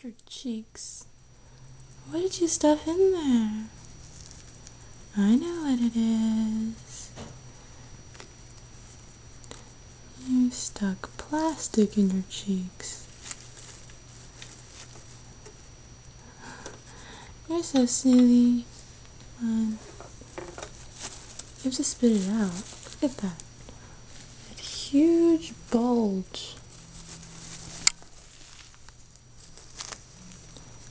Your cheeks. What did you stuff in there? I know what it is. You stuck plastic in your cheeks. You're so silly. You have to spit it out. Look at that. That huge bulge.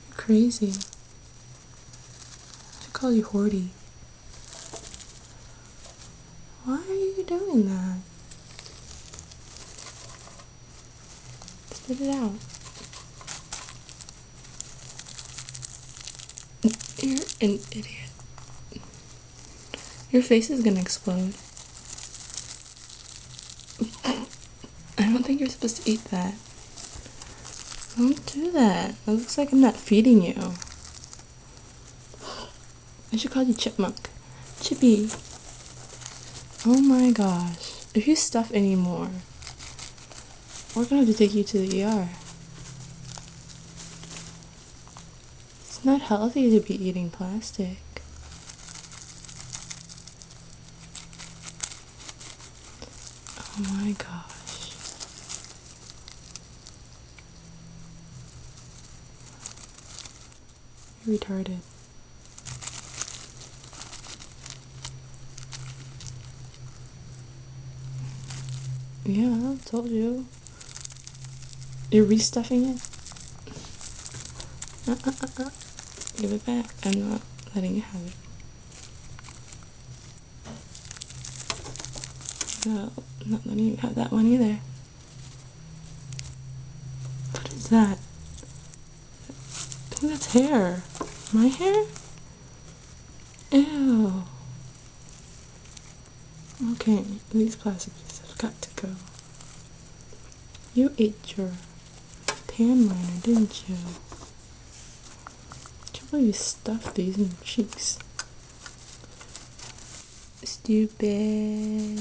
You're crazy. I should call you Horty. Why are you doing that? Spit it out. You're an idiot. Your face is gonna explode. I don't think you're supposed to eat that. Don't do that. It looks like I'm not feeding you. I should call you Chipmunk. Chippy. Oh my gosh. If you stuff any more, we're gonna have to take you to the ER. It's not healthy to be eating plastic. Oh my gosh. You're retarded. Yeah, I told you. You're restuffing it? Give it back. I'm not letting you have it. No, I'm not letting you have that one either. What is that? I think that's hair. My hair? Ew. Okay, these plastic pieces have got to go. You ate your tan liner, didn't you? Can't believe you stuffed these in your cheeks. Stupid.